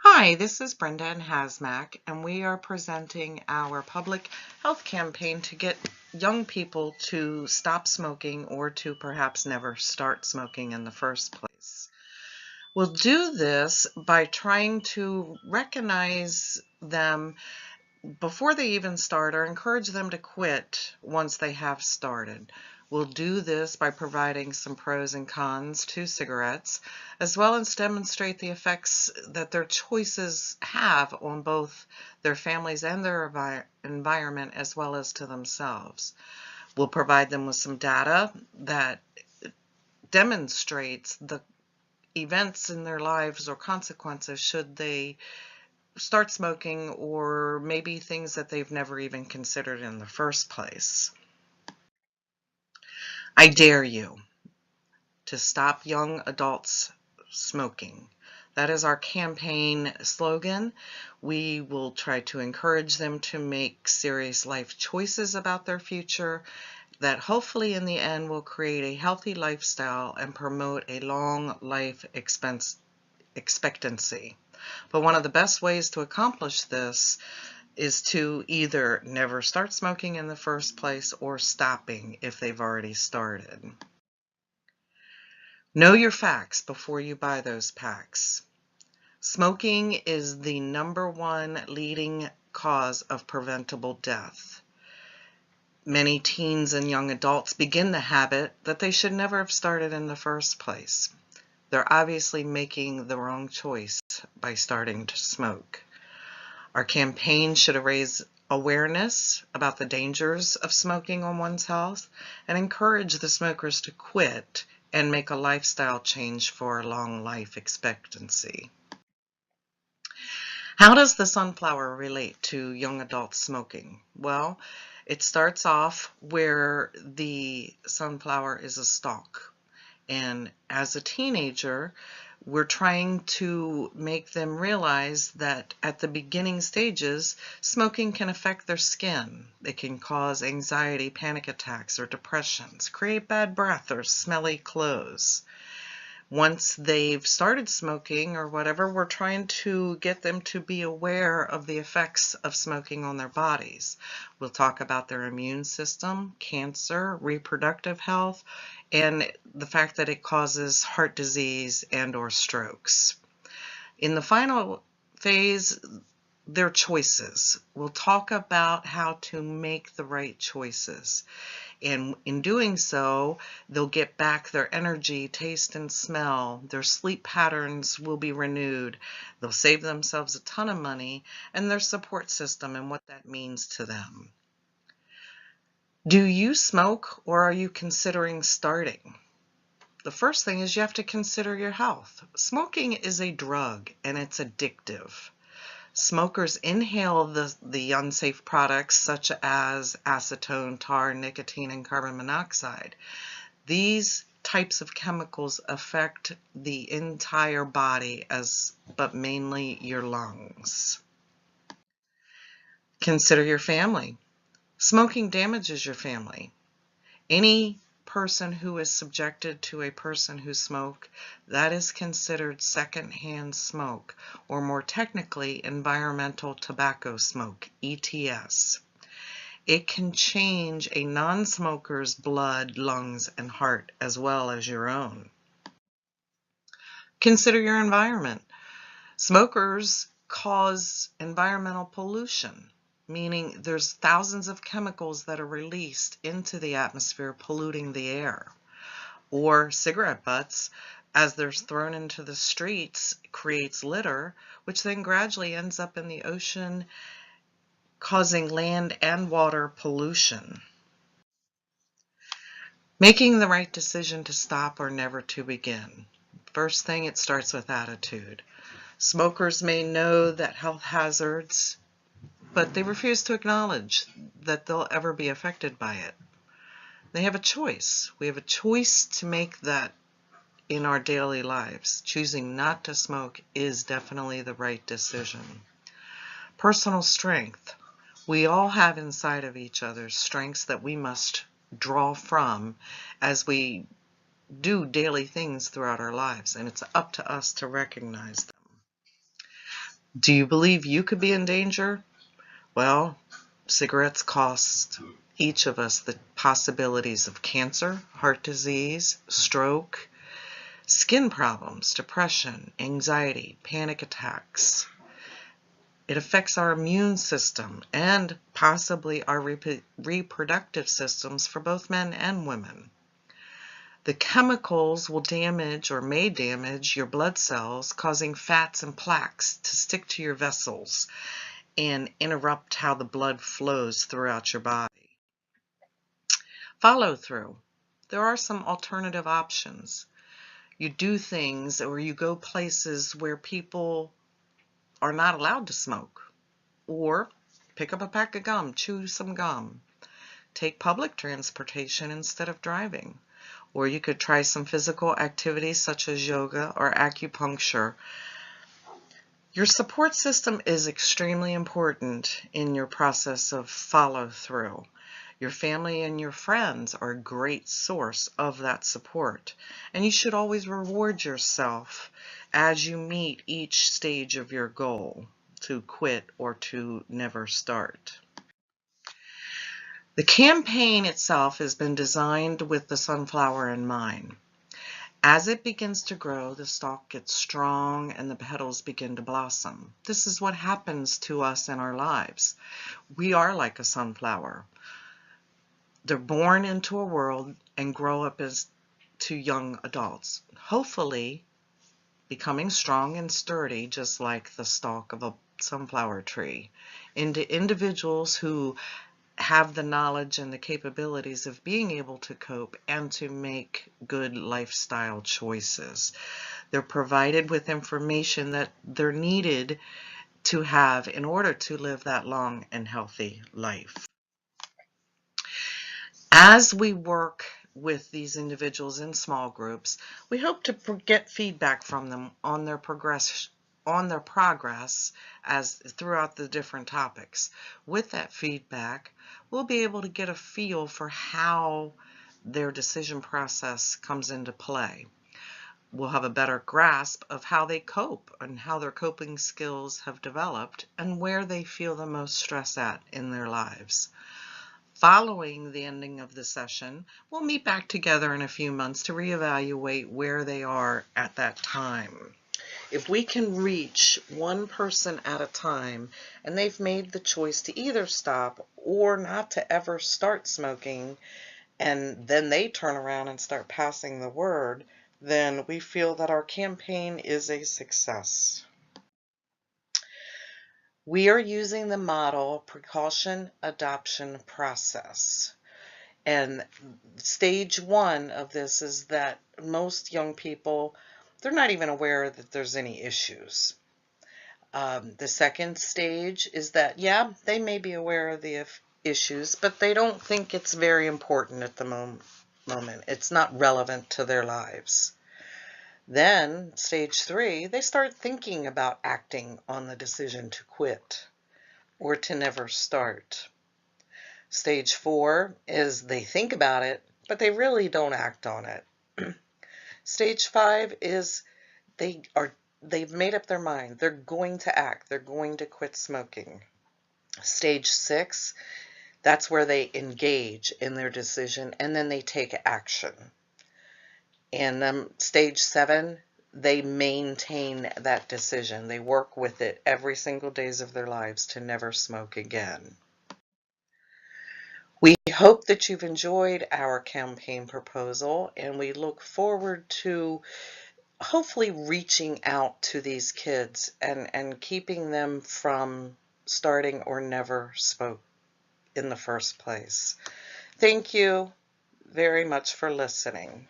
Hi, this is Brenda and Hazmac, and we are presenting our public health campaign to get young people to stop smoking or to perhaps never start smoking in the first place. We'll do this by trying to recognize them before they even start or encourage them to quit once they have started. We'll do this by providing some pros and cons to cigarettes, as well as demonstrate the effects that their choices have on both their families and their environment, as well as to themselves. We'll provide them with some data that demonstrates the events in their lives or consequences should they start smoking, or maybe things that they've never even considered in the first place. I dare you to stop young adults smoking. That is our campaign slogan. We will try to encourage them to make serious life choices about their future that hopefully in the end will create a healthy lifestyle and promote a long life expectancy. But one of the best ways to accomplish this is to either never start smoking in the first place or stopping if they've already started. Know your facts before you buy those packs. Smoking is the #1 leading cause of preventable death. Many teens and young adults begin the habit that they should never have started in the first place. They're obviously making the wrong choice by starting to smoke. Our campaign should raise awareness about the dangers of smoking on one's health and encourage the smokers to quit and make a lifestyle change for a long life expectancy. How does the sunflower relate to young adult smoking? Well, it starts off where the sunflower is a stalk. And as a teenager, we're trying to make them realize that at the beginning stages, smoking can affect their skin. It can cause anxiety, panic attacks, or depressions, create bad breath or smelly clothes. Once they've started smoking or whatever, we're trying to get them to be aware of the effects of smoking on their bodies. We'll talk about their immune system, cancer, reproductive health, and the fact that it causes heart disease and or strokes. In the final phase, their choices. We'll talk about how to make the right choices. And in doing so, they'll get back their energy, taste, and smell. Their sleep patterns will be renewed. They'll save themselves a ton of money, and their support system and what that means to them. Do you smoke, or are you considering starting? The first thing is you have to consider your health. Smoking is a drug, and it's addictive. Smokers inhale the unsafe products such as acetone, tar, nicotine, and carbon monoxide. These types of chemicals affect the entire body, but mainly your lungs. Consider your family. Smoking damages your family. Any person who is subjected to a person who smokes, that is considered secondhand smoke, or more technically, environmental tobacco smoke, ETS. It can change a non-smoker's blood, lungs, and heart as well as your own. Consider your environment. Smokers cause environmental pollution, meaning there's thousands of chemicals that are released into the atmosphere polluting the air. Or cigarette butts, as they're thrown into the streets, creates litter, which then gradually ends up in the ocean, causing land and water pollution. Making the right decision to stop or never to begin. First thing, it starts with attitude. Smokers may know that health hazards, but they refuse to acknowledge that they'll ever be affected by it. They have a choice. We have a choice to make that in our daily lives. Choosing not to smoke is definitely the right decision. Personal strength. We all have inside of each other strengths that we must draw from as we do daily things throughout our lives, and it's up to us to recognize them. Do you believe you could be in danger? Well, cigarettes cost each of us the possibilities of cancer, heart disease, stroke, skin problems, depression, anxiety, panic attacks. It affects our immune system and possibly our reproductive systems for both men and women. The chemicals will damage or may damage your blood cells, causing fats and plaques to stick to your vessels and interrupt how the blood flows throughout your body. Follow through. There are some alternative options. You do things or you go places where people are not allowed to smoke, or pick up a pack of gum, chew some gum. Take public transportation instead of driving. Or you could try some physical activities such as yoga or acupuncture. Your support system is extremely important in your process of follow through. Your family and your friends are a great source of that support. And you should always reward yourself as you meet each stage of your goal to quit or to never start. The campaign itself has been designed with the sunflower in mind. As it begins to grow, the stalk gets strong and the petals begin to blossom. This is what happens to us in our lives. We are like a sunflower. They're born into a world and grow up as to young adults, hopefully becoming strong and sturdy, just like the stalk of a sunflower tree, into individuals who have the knowledge and the capabilities of being able to cope and to make good lifestyle choices. They're provided with information that they're needed to have in order to live that long and healthy life. As we work with these individuals in small groups, we hope to get feedback from them on their progress as throughout the different topics. With that feedback, we'll be able to get a feel for how their decision process comes into play. We'll have a better grasp of how they cope and how their coping skills have developed and where they feel the most stress at in their lives. Following the ending of the session, we'll meet back together in a few months to reevaluate where they are at that time. If we can reach one person at a time and they've made the choice to either stop or not to ever start smoking, and then they turn around and start passing the word, then we feel that our campaign is a success. We are using the model precaution adoption process. And stage one of this is that most young people, they're not even aware that there's any issues. The second stage is that, yeah, they may be aware of the issues, but they don't think it's very important at the moment. It's not relevant to their lives. Then, stage three, they start thinking about acting on the decision to quit or to never start. Stage four is they think about it, but they really don't act on it. Stage five is they've made up their mind. They're going to act. They're going to quit smoking. Stage six, that's where they engage in their decision and then they take action. And stage seven, they maintain that decision. They work with it every single days of their lives to never smoke again. We hope that you've enjoyed our campaign proposal, and we look forward to hopefully reaching out to these kids and keeping them from starting or never smoke in the first place. Thank you very much for listening.